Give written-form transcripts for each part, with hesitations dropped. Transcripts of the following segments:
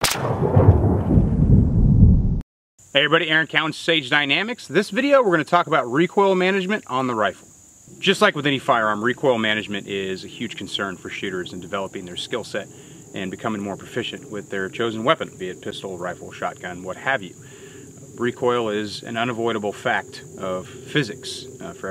Hey everybody, Aaron Cowan, Sage Dynamics. This video we're going to talk about recoil management on the rifle. Just like with any firearm, recoil management is a huge concern for shooters in developing their skill set and becoming more proficient with their chosen weapon, be it pistol, rifle, shotgun, what have you. Recoil is an unavoidable fact of physics. For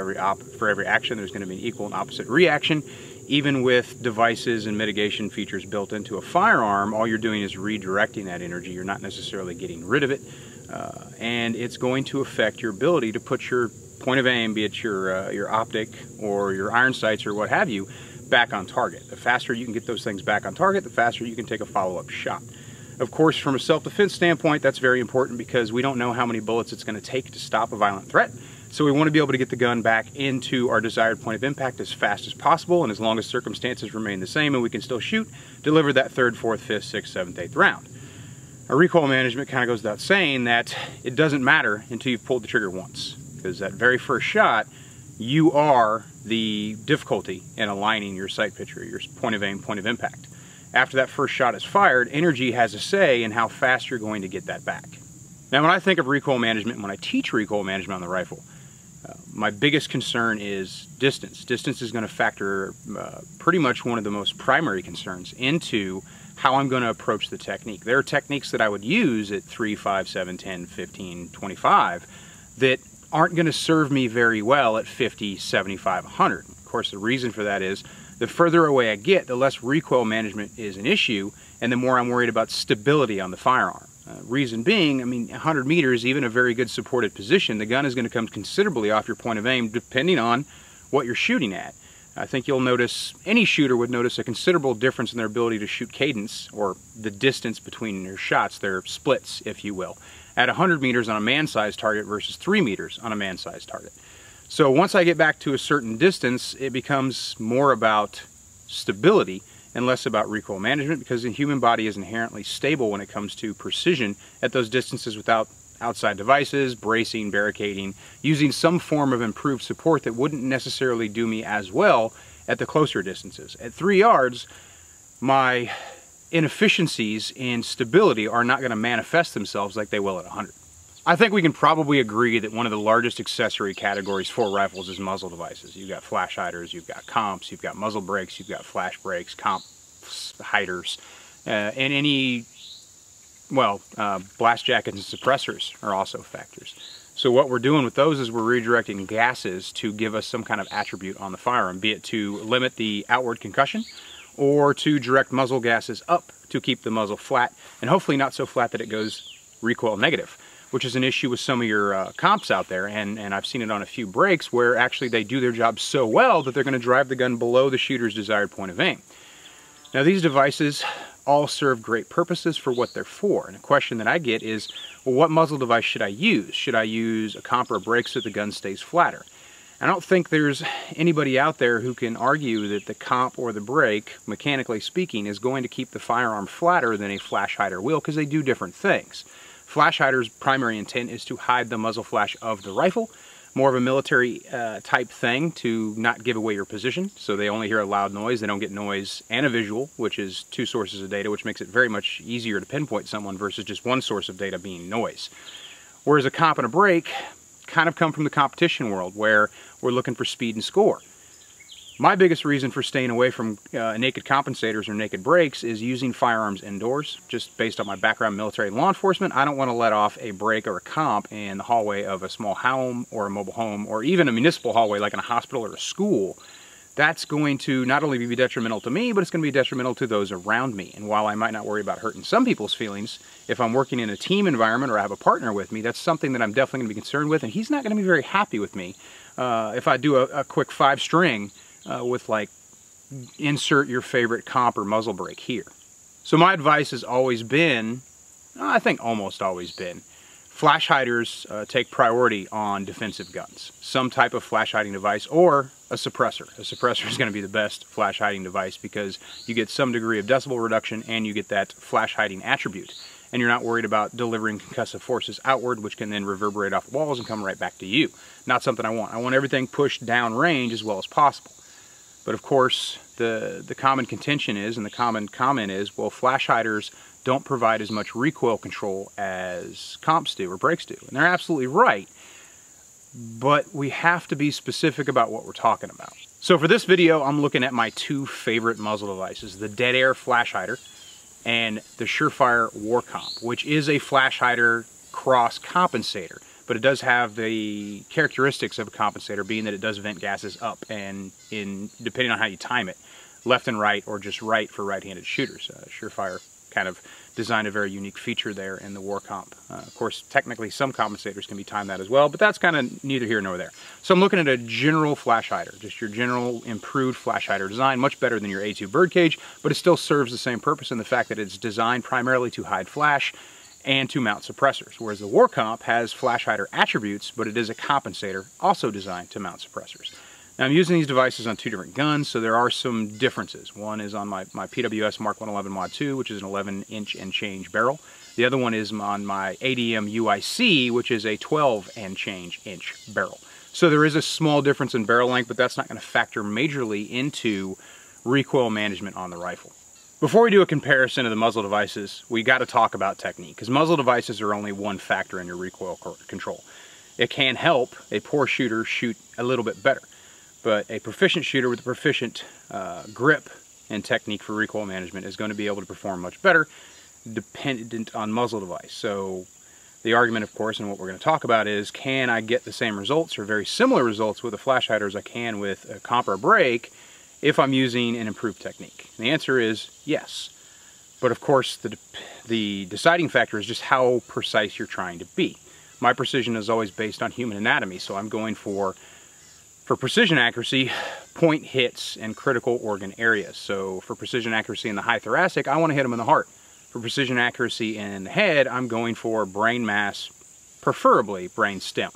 every action there's going to be an equal and opposite reaction. Even with devices and mitigation features built into a firearm, all you're doing is redirecting that energy. You're not necessarily getting rid of it. And it's going to affect your ability to put your point of aim, be it your optic or your iron sights or what have you, back on target. The faster you can get those things back on target, the faster you can take a follow-up shot. Of course, from a self-defense standpoint, that's very important because we don't know how many bullets it's going to take to stop a violent threat. So we want to be able to get the gun back into our desired point of impact as fast as possible, and as long as circumstances remain the same and we can still shoot, deliver that 3rd, 4th, 5th, 6th, 7th, 8th round. Our recoil management kind of goes without saying that it doesn't matter until you've pulled the trigger once, because that very first shot, you are the difficulty in aligning your sight picture, your point of aim, point of impact. After that first shot is fired, energy has a say in how fast you're going to get that back. Now, when I think of recoil management, when I teach recoil management on the rifle, my biggest concern is distance. Distance is going to factor pretty much one of the most primary concerns into how I'm going to approach the technique. There are techniques that I would use at 3, 5, 7, 10, 15, 25 that aren't going to serve me very well at 50, 75, 100. Of course, the reason for that is the further away I get, the less recoil management is an issue, and the more I'm worried about stability on the firearm. Reason being, 100 meters, even a very good supported position, the gun is going to come considerably off your point of aim depending on what you're shooting at. I think you'll notice, any shooter would notice a considerable difference in their ability to shoot cadence, or the distance between their shots, their splits, if you will, at 100 meters on a man-sized target versus 3 meters on a man-sized target. So once I get back to a certain distance, it becomes more about stability and less about recoil management, because the human body is inherently stable when it comes to precision at those distances without outside devices, bracing, barricading, using some form of improved support that wouldn't necessarily do me as well at the closer distances. At 3 yards, my inefficiencies in stability are not going to manifest themselves like they will at 100. I think we can probably agree that one of the largest accessory categories for rifles is muzzle devices. You've got flash hiders, you've got comps, you've got muzzle brakes, you've got flash brakes, comp hiders, and any blast jackets and suppressors are also factors. So what we're doing with those is we're redirecting gases to give us some kind of attribute on the firearm, be it to limit the outward concussion or to direct muzzle gases up to keep the muzzle flat, and hopefully not so flat that it goes recoil negative, which is an issue with some of your comps out there, and I've seen it on a few brakes where actually they do their job so well that they're going to drive the gun below the shooter's desired point of aim. Now, these devices all serve great purposes for what they're for, and a question that I get is, well, what muzzle device should I use? Should I use a comp or a brake so the gun stays flatter? I don't think there's anybody out there who can argue that the comp or the brake, mechanically speaking, is going to keep the firearm flatter than a flash hider will, because they do different things. Flash hider's primary intent is to hide the muzzle flash of the rifle, more of a military type thing to not give away your position, so they only hear a loud noise, they don't get noise and a visual, which is 2 sources of data, which makes it very much easier to pinpoint someone versus just one source of data being noise. Whereas a comp and a brake kind of come from the competition world, where we're looking for speed and score. My biggest reason for staying away from naked compensators or naked brakes is using firearms indoors. Just based on my background in military and law enforcement, I don't want to let off a brake or a comp in the hallway of a small home or a mobile home, or even a municipal hallway like in a hospital or a school. That's going to not only be detrimental to me, but it's going to be detrimental to those around me. And while I might not worry about hurting some people's feelings, if I'm working in a team environment or I have a partner with me, that's something that I'm definitely going to be concerned with, and he's not going to be very happy with me if I do a quick 5-string with, like, insert your favorite comp or muzzle brake here. So my advice has always been, I think almost always been, flash hiders take priority on defensive guns. Some type of flash hiding device, or a suppressor. A suppressor is going to be the best flash hiding device because you get some degree of decibel reduction and you get that flash hiding attribute. And you're not worried about delivering concussive forces outward, which can then reverberate off walls and come right back to you. Not something I want. I want everything pushed down range as well as possible. But of course, the common contention is, and the common comment is, well, flash hiders don't provide as much recoil control as comps do or brakes do. And they're absolutely right, but we have to be specific about what we're talking about. So for this video, I'm looking at my two favorite muzzle devices, the Dead Air flash hider and the Surefire War Comp, which is a flash hider cross compensator, but it does have the characteristics of a compensator, being that it does vent gases up and in, depending on how you time it, left and right, or just right for right-handed shooters. Surefire kind of designed a very unique feature there in the War Comp. Of course, technically some compensators can be timed that as well, but that's kind of neither here nor there. So I'm looking at a general flash hider, just your general improved flash hider design, much better than your A2 birdcage, but it still serves the same purpose in the fact that it's designed primarily to hide flash and to mount suppressors, whereas the War Comp has flash hider attributes, but it is a compensator also designed to mount suppressors. Now I'm using these devices on two different guns, so there are some differences. One is on my PWS Mark 111 Mod 2, which is an 11-inch and change barrel. The other one is on my ADM UIC, which is a 12 and change inch barrel. So there is a small difference in barrel length, but that's not going to factor majorly into recoil management on the rifle. Before we do a comparison of the muzzle devices, we got to talk about technique, because muzzle devices are only one factor in your recoil control. It can help a poor shooter shoot a little bit better, but a proficient shooter with a proficient grip and technique for recoil management is going to be able to perform much better dependent on muzzle device. So the argument, of course, and what we're going to talk about is, can I get the same results or very similar results with a flash hider as I can with a comp or brake if I'm using an improved technique? And the answer is yes. But of course, the deciding factor is just how precise you're trying to be. My precision is always based on human anatomy, so I'm going for precision accuracy, point hits and critical organ areas. So for precision accuracy in the high thoracic, I want to hit them in the heart. For precision accuracy in the head, I'm going for brain mass, preferably brain stem.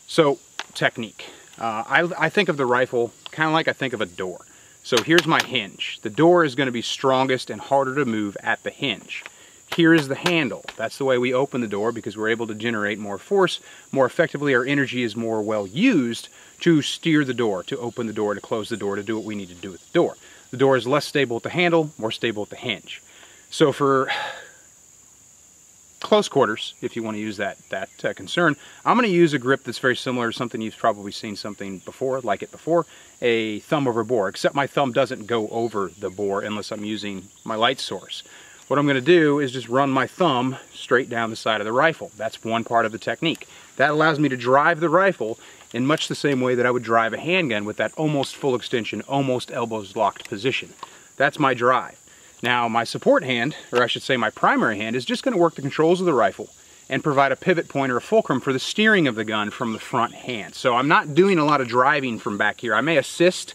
So technique. I think of the rifle kind of like I think of a door. So here's my hinge. The door is going to be strongest and harder to move at the hinge. Here is the handle. That's the way we open the door, because we're able to generate more force more effectively. Our energy is more well used to steer the door, to open the door, to close the door, to do what we need to do with the door. The door is less stable at the handle, more stable at the hinge. So for close quarters, if you want to use that concern, I'm going to use a grip that's very similar to something you've probably seen something before, like it before, a thumb over bore, except my thumb doesn't go over the bore unless I'm using my light source. What I'm going to do is just run my thumb straight down the side of the rifle. That's one part of the technique. That allows me to drive the rifle in much the same way that I would drive a handgun, with that almost full extension, almost elbows locked position. That's my drive. Now my support hand, or I should say my primary hand, is just going to work the controls of the rifle and provide a pivot point or a fulcrum for the steering of the gun from the front hand. So I'm not doing a lot of driving from back here. I may assist,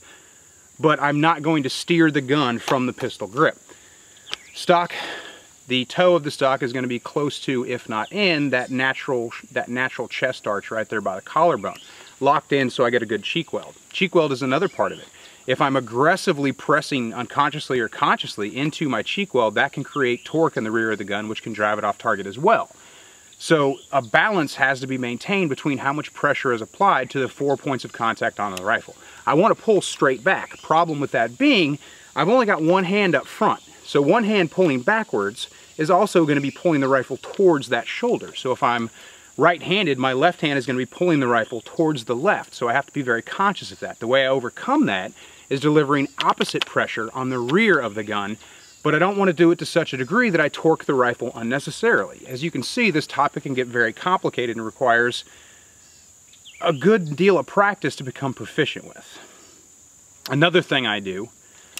but I'm not going to steer the gun from the pistol grip. Stock, the toe of the stock is going to be close to, if not in, that natural chest arch right there by the collarbone. Locked in so I get a good cheek weld. Cheek weld is another part of it. If I'm aggressively pressing unconsciously or consciously into my cheek weld, that can create torque in the rear of the gun, which can drive it off target as well. So a balance has to be maintained between how much pressure is applied to the 4 points of contact on the rifle. I want to pull straight back. Problem with that being, I've only got one hand up front. So one hand pulling backwards is also going to be pulling the rifle towards that shoulder. So if I'm right-handed, my left hand is going to be pulling the rifle towards the left. So I have to be very conscious of that. The way I overcome that is delivering opposite pressure on the rear of the gun, but I don't want to do it to such a degree that I torque the rifle unnecessarily. As you can see, this topic can get very complicated and requires a good deal of practice to become proficient with. Another thing I do,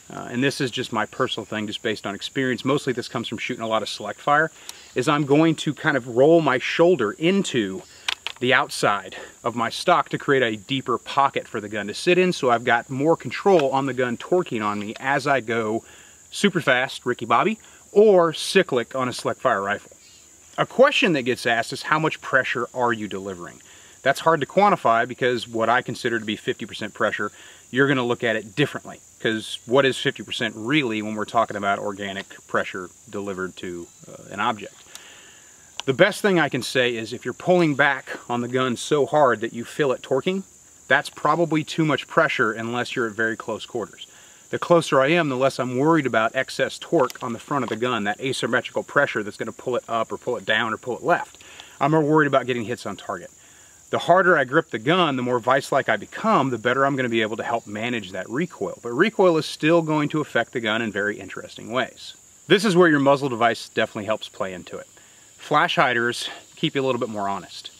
and this is just my personal thing, just based on experience, mostly this comes from shooting a lot of select fire, is I'm going to kind of roll my shoulder into the outside of my stock to create a deeper pocket for the gun to sit in, so I've got more control on the gun torquing on me as I go super fast, Ricky Bobby, or cyclic on a select fire rifle. A question that gets asked is, how much pressure are you delivering? That's hard to quantify, because what I consider to be 50% pressure, you're going to look at it differently. Because what is 50% really when we're talking about organic pressure delivered to an object? The best thing I can say is, if you're pulling back on the gun so hard that you feel it torquing, That's probably too much pressure unless you're at very close quarters. The closer I am, the less I'm worried about excess torque on the front of the gun, that asymmetrical pressure that's going to pull it up or pull it down or pull it left. I'm more worried about getting hits on target. The harder I grip the gun, the more vice-like I become, the better I'm going to be able to help manage that recoil. But recoil is still going to affect the gun in very interesting ways. This is where your muzzle device definitely helps play into it. Flash hiders keep you a little bit more honest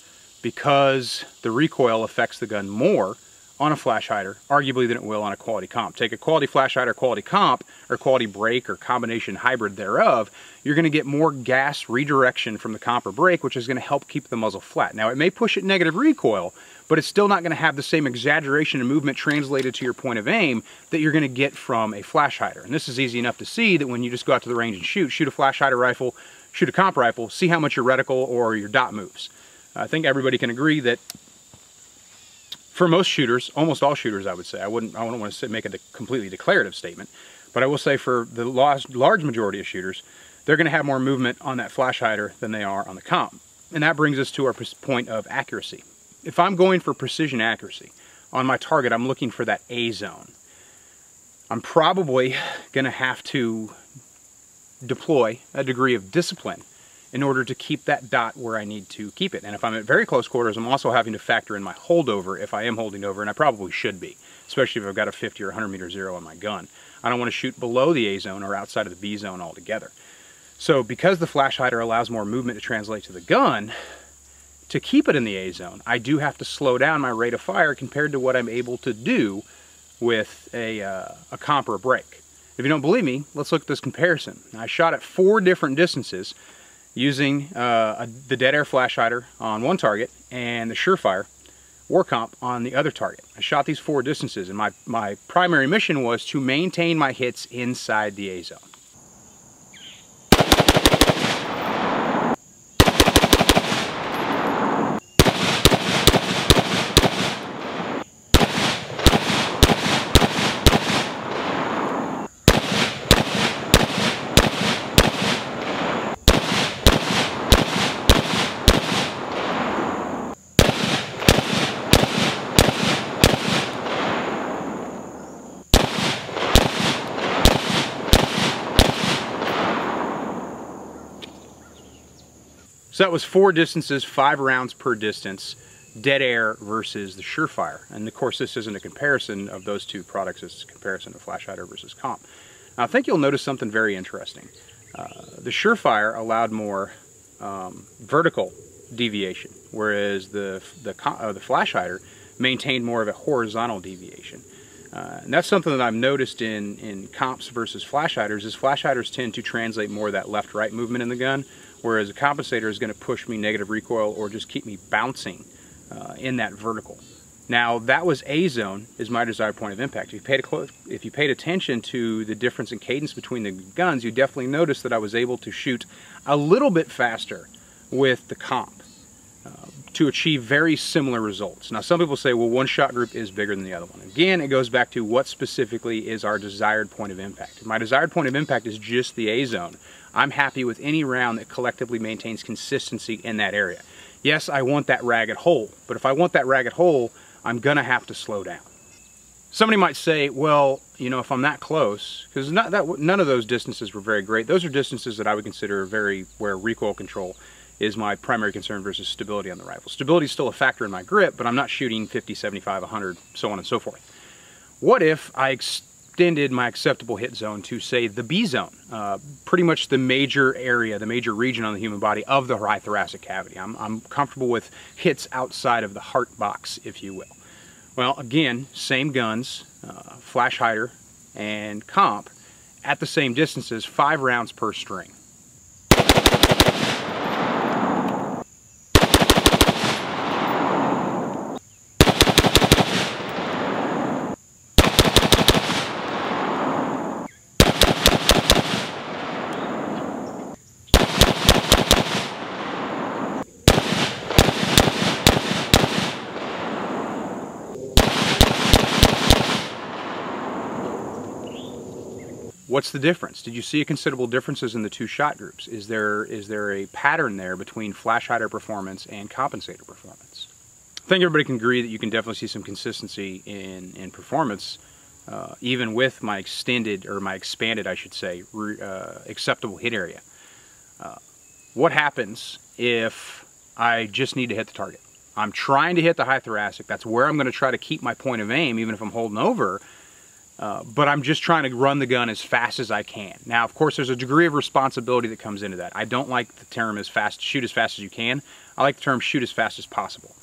because the recoil affects the gun more on a flash hider, arguably, than it will on a quality comp. Take a quality flash hider, quality comp, or quality brake, or combination hybrid thereof, you're going to get more gas redirection from the comp or brake, which is going to help keep the muzzle flat. Now, it may push it negative recoil, but it's still not going to have the same exaggeration and movement translated to your point of aim that you're going to get from a flash hider. And this is easy enough to see that when you just go out to the range and shoot a flash hider rifle, shoot a comp rifle, see how much your reticle or your dot moves. I think everybody can agree that for most shooters, almost all shooters, I would say, I don't want to make a completely declarative statement, but I will say for the large majority of shooters, they're going to have more movement on that flash hider than they are on the comp. And that brings us to our point of accuracy. If I'm going for precision accuracy on my target, I'm looking for that A zone. I'm probably going to have to deploy a degree of discipline in order to keep that dot where I need to keep it. And if I'm at very close quarters, I'm also having to factor in my holdover if I am holding over, and I probably should be, especially if I've got a 50 or 100 meter zero on my gun. I don't want to shoot below the A zone or outside of the B zone altogether. So because the flash hider allows more movement to translate to the gun, to keep it in the A zone, I do have to slow down my rate of fire compared to what I'm able to do with a comp or a brake. If you don't believe me, let's look at this comparison. I shot at 4 different distances using the dead air flash hider on one target and the Surefire War Comp on the other target. I shot these 4 distances, and my primary mission was to maintain my hits inside the A zone. So that was 4 distances, 5 rounds per distance, dead air versus the Surefire. And of course, this isn't a comparison of those 2 products, it's a comparison of flash hider versus comp. Now, I think you'll notice something very interesting. The Surefire allowed more vertical deviation, whereas the flash hider maintained more of a horizontal deviation. And that's something that I've noticed in comps versus flash hiders, is flash hiders tend to translate more of that left-right movement in the gun, whereas a compensator is going to push me negative recoil or just keep me bouncing in that vertical. Now, that was A zone, is my desired point of impact. If you paid attention to the difference in cadence between the guns, you definitely noticed that I was able to shoot a little bit faster with the comp to achieve very similar results. Now, some people say, well, one shot group is bigger than the other one. Again, it goes back to what specifically is our desired point of impact. If my desired point of impact is just the A zone, I'm happy with any round that collectively maintains consistency in that area. Yes, I want that ragged hole, but if I want that ragged hole, I'm gonna have to slow down. Somebody might say, well, you know, if I'm that close, because none of those distances were very great. Those are distances that I would consider where recoil control is my primary concern versus stability on the rifle. Stability is still a factor in my grip, but I'm not shooting 50, 75, 100, so on and so forth. What if I extended my acceptable hit zone to, say, the B zone, pretty much the major area, the major region on the human body of the high thoracic cavity? I'm comfortable with hits outside of the heart box, if you will. Well, again, same guns, flash hider and comp, at the same distances, 5 rounds per string. What's the difference? Did you see considerable differences in the 2 shot groups? Is there a pattern there between flash hider performance and compensator performance? I think everybody can agree that you can definitely see some consistency in performance, even with my extended, or my expanded, I should say, acceptable hit area. What happens if I just need to hit the target? I'm trying to hit the high thoracic. That's where I'm going to try to keep my point of aim, even if I'm holding over. But I'm just trying to run the gun as fast as I can. Now, of course, there's a degree of responsibility that comes into that. I don't like the term shoot as fast as you can. I like the term shoot as fast as possible.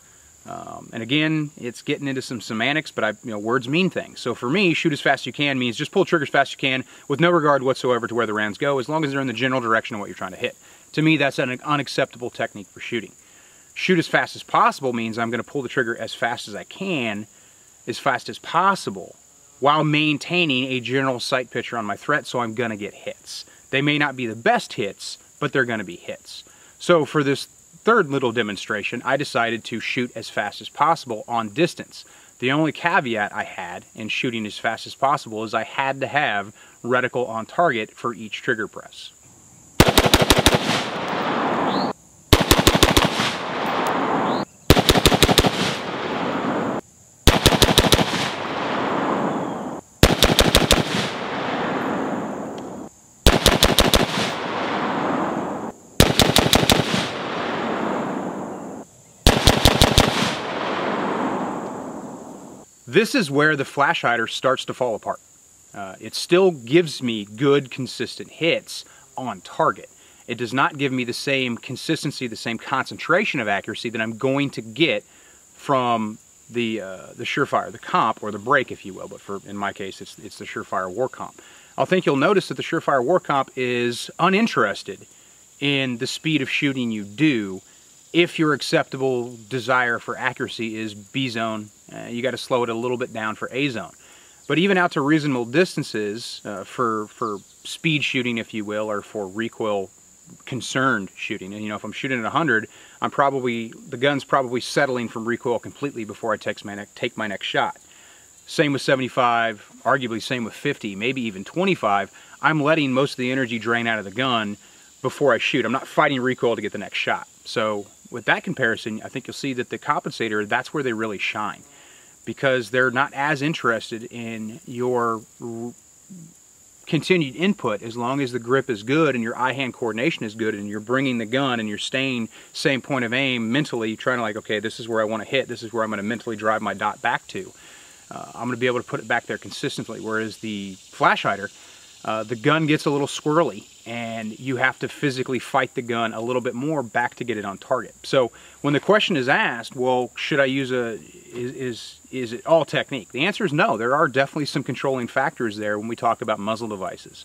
And again, it's getting into some semantics, but words mean things. So for me, shoot as fast as you can means just pull the trigger as fast as you can with no regard whatsoever to where the rounds go, as long as they're in the general direction of what you're trying to hit. To me, that's an unacceptable technique for shooting. Shoot as fast as possible means I'm going to pull the trigger as fast as I can, as fast as possible, while maintaining a general sight picture on my threat, so I'm going to get hits. They may not be the best hits, but they're going to be hits. So for this third little demonstration, I decided to shoot as fast as possible on distance. The only caveat I had in shooting as fast as possible is I had to have reticle on target for each trigger press. This is where the flash hider starts to fall apart. It still gives me good, consistent hits on target. It does not give me the same consistency, the same concentration of accuracy that I'm going to get from the Surefire, the comp, or the break, if you will. But in my case, it's the Surefire War Comp. I think you'll notice that the Surefire War Comp is uninterested in the speed of shooting you do if your acceptable desire for accuracy is B zone. You got to slow it a little bit down for A zone. But even out to reasonable distances, for speed shooting, if you will, or for recoil concerned shooting, and if I'm shooting at 100, the gun's probably settling from recoil completely before I take my next shot. Same with 75, arguably same with 50, maybe even 25. I'm letting most of the energy drain out of the gun before I shoot. I'm not fighting recoil to get the next shot. So with that comparison, I think you'll see that the compensator, that's where they really shine, because they're not as interested in your continued input as long as the grip is good and your eye-hand coordination is good and you're bringing the gun and you're staying same point of aim mentally, trying to okay, this is where I want to hit, this is where I'm going to mentally drive my dot back to. I'm going to be able to put it back there consistently, whereas the flash hider, the gun gets a little squirrely and you have to physically fight the gun a little bit more back to get it on target. So when the question is asked, well, should I use is it all technique? The answer is no. There are definitely some controlling factors there when we talk about muzzle devices.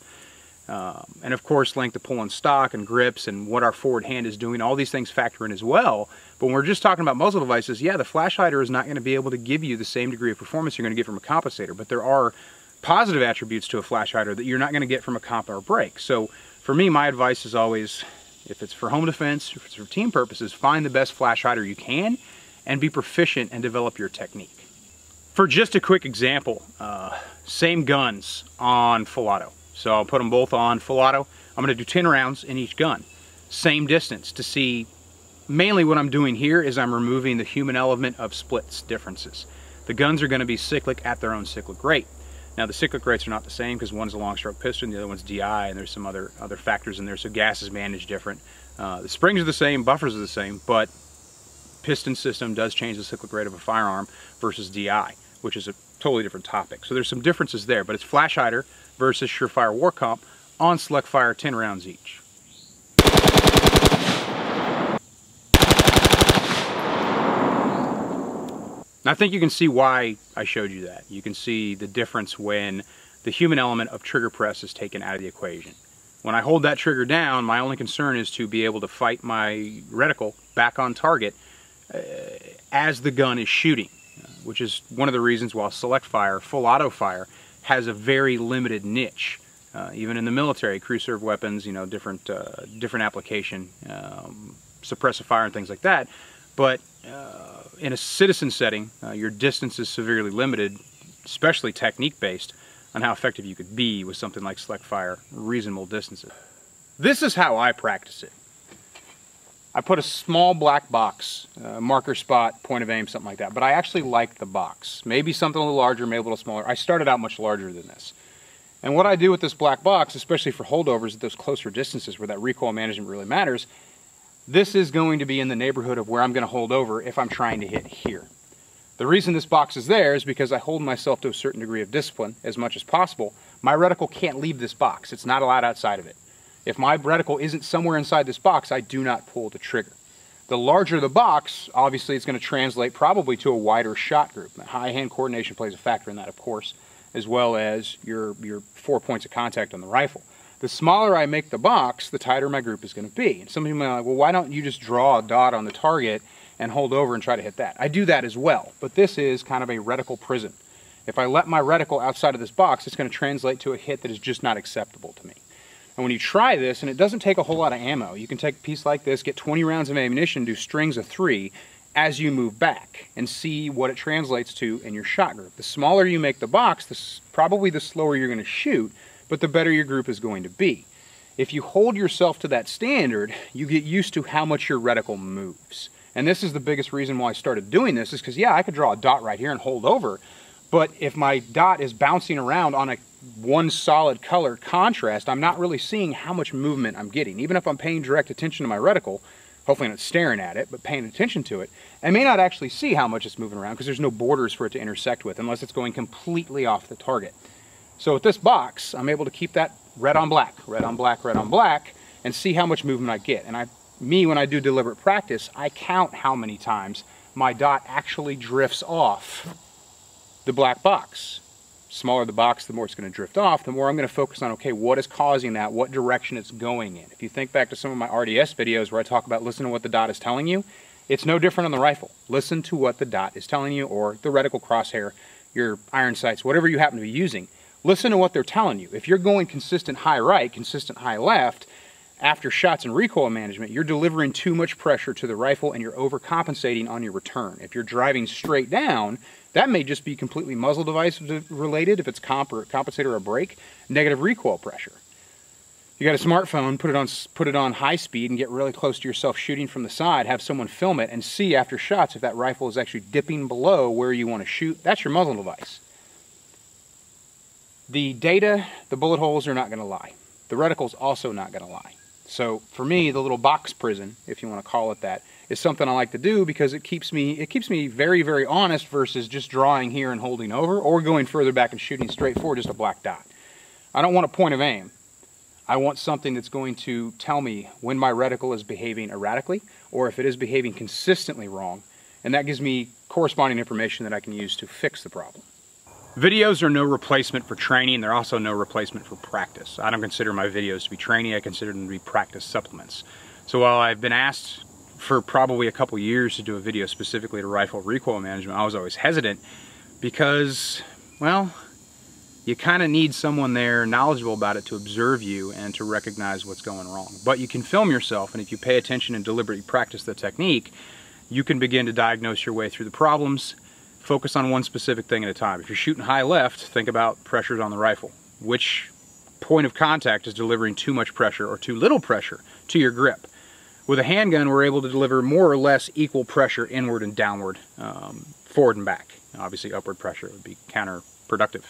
And of course, length of pull and stock and grips and what our forward hand is doing, all these things factor in as well. But when we're just talking about muzzle devices, yeah, the flash hider is not going to be able to give you the same degree of performance you're going to get from a compensator, but there are positive attributes to a flash hider that you're not going to get from a comp or a break. So for me, my advice is always, if it's for home defense, if it's for team purposes, find the best flash hider you can and be proficient and develop your technique. For just a quick example, same guns on full auto. So I'll put them both on full auto. I'm going to do 10 rounds in each gun. Same distance to see. Mainly what I'm doing here is I'm removing the human element of splits differences. The guns are going to be cyclic at their own cyclic rate. Now the cyclic rates are not the same because one's a long stroke piston, the other one's DI, and there's some other factors in there, so gas is managed different. The springs are the same, buffers are the same, but piston system does change the cyclic rate of a firearm versus DI, which is a totally different topic. So there's some differences there, but it's flash hider versus Surefire War Comp on select fire, 10 rounds each. And I think you can see why I showed you that. You can see the difference when the human element of trigger press is taken out of the equation. When I hold that trigger down, my only concern is to be able to fight my reticle back on target as the gun is shooting, which is one of the reasons why select fire, full auto fire, has a very limited niche. Even in the military, crew serve weapons, different application, suppressive fire and things like that. But in a citizen setting, your distance is severely limited, especially technique-based, on how effective you could be with something like select fire, reasonable distances. This is how I practice it. I put a small black box, marker spot, point of aim, something like that. But I actually like the box. Maybe something a little larger, maybe a little smaller. I started out much larger than this. And what I do with this black box, especially for holdovers at those closer distances where that recoil management really matters, this is going to be in the neighborhood of where I'm going to hold over if I'm trying to hit here. The reason this box is there is because I hold myself to a certain degree of discipline as much as possible. My reticle can't leave this box. It's not allowed outside of it. If my reticle isn't somewhere inside this box, I do not pull the trigger. The larger the box, obviously it's going to translate probably to a wider shot group. High hand coordination plays a factor in that, of course, as well as your 4 points of contact on the rifle. The smaller I make the box, the tighter my group is going to be. And some people might be like, well, why don't you just draw a dot on the target and hold over and try to hit that? I do that as well, but this is kind of a reticle prison. If I let my reticle outside of this box, it's going to translate to a hit that is just not acceptable to me. And when you try this, and it doesn't take a whole lot of ammo, you can take a piece like this, get 20 rounds of ammunition, do strings of 3 as you move back, and see what it translates to in your shot group. The smaller you make the box, probably the slower you're going to shoot, but the better your group is going to be. If you hold yourself to that standard, you get used to how much your reticle moves. And this is the biggest reason why I started doing this, is because, yeah, I could draw a dot right here and hold over, but if my dot is bouncing around on one solid color contrast, I'm not really seeing how much movement I'm getting. Even if I'm paying direct attention to my reticle, hopefully not staring at it, but paying attention to it, I may not actually see how much it's moving around because there's no borders for it to intersect with unless it's going completely off the target. So with this box, I'm able to keep that red on black, red on black, red on black, and see how much movement I get. And when I do deliberate practice, I count how many times my dot actually drifts off the black box. Smaller the box, the more it's going to drift off, the more I'm going to focus on, okay, what is causing that, what direction it's going in. If you think back to some of my RDS videos where I talk about listening to what the dot is telling you, it's no different on the rifle. Listen to what the dot is telling you, or the reticle crosshair, your iron sights, whatever you happen to be using. Listen to what they're telling you. If you're going consistent high right, consistent high left, after shots and recoil management, you're delivering too much pressure to the rifle and you're overcompensating on your return. If you're driving straight down, that may just be completely muzzle device related, if it's compensator or brake, negative recoil pressure. You got a smartphone, put it on high speed and get really close to yourself shooting from the side, have someone film it and see after shots if that rifle is actually dipping below where you want to shoot. That's your muzzle device. The data, the bullet holes are not going to lie. The reticle's also not going to lie. So for me, the little box prison, if you want to call it that, is something I like to do because it keeps me very, very honest versus just drawing here and holding over or going further back and shooting straight forward, just a black dot. I don't want a point of aim. I want something that's going to tell me when my reticle is behaving erratically or if it is behaving consistently wrong, and that gives me corresponding information that I can use to fix the problem. Videos are no replacement for training. They're also no replacement for practice. I don't consider my videos to be training. I consider them to be practice supplements. So while I've been asked for probably a couple years to do a video specifically to rifle recoil management, I was always hesitant because, well, you kind of need someone there knowledgeable about it to observe you and to recognize what's going wrong. But you can film yourself, and if you pay attention and deliberately practice the technique, you can begin to diagnose your way through the problems. Focus on one specific thing at a time. If you're shooting high left, think about pressures on the rifle. Which point of contact is delivering too much pressure or too little pressure to your grip? With a handgun, we're able to deliver more or less equal pressure inward and downward, forward and back. Obviously, upward pressure would be counterproductive.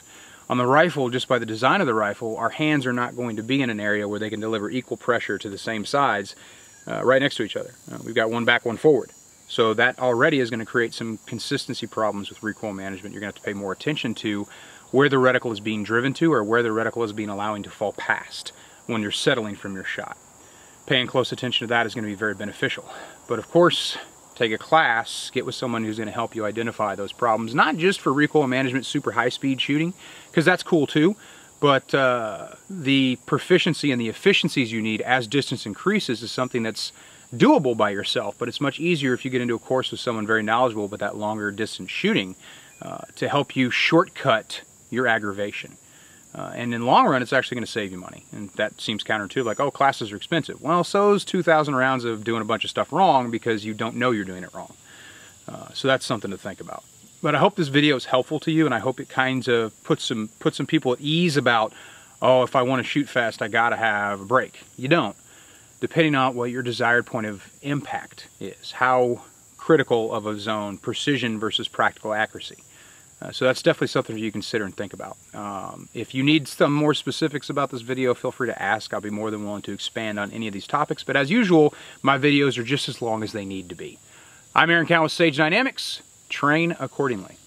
On the rifle, just by the design of the rifle, our hands are not going to be in an area where they can deliver equal pressure to the same sides right next to each other. We've got one back, one forward. So that already is going to create some consistency problems with recoil management. You're going to have to pay more attention to where the reticle is being driven to or where the reticle is being allowing to fall past when you're settling from your shot. Paying close attention to that is going to be very beneficial. But of course, take a class, get with someone who's going to help you identify those problems, not just for recoil management, super high-speed shooting, because that's cool too, but the proficiency and the efficiencies you need as distance increases is something that's doable by yourself, but it's much easier if you get into a course with someone very knowledgeable about that longer distance shooting to help you shortcut your aggravation. And in the long run, it's actually going to save you money. And that seems counterintuitive, like, oh, classes are expensive. Well, so is 2,000 rounds of doing a bunch of stuff wrong because you don't know you're doing it wrong. So that's something to think about. But I hope this video is helpful to you, and I hope it kind of puts some people at ease about, oh, if I want to shoot fast, I got to have a brake. You don't. depending on what your desired point of impact is. How critical of a zone, precision versus practical accuracy. So that's definitely something you consider and think about. If you need some more specifics about this video, feel free to ask. I'll be more than willing to expand on any of these topics. But as usual, my videos are just as long as they need to be. I'm Aaron Count with Sage Dynamics. Train accordingly.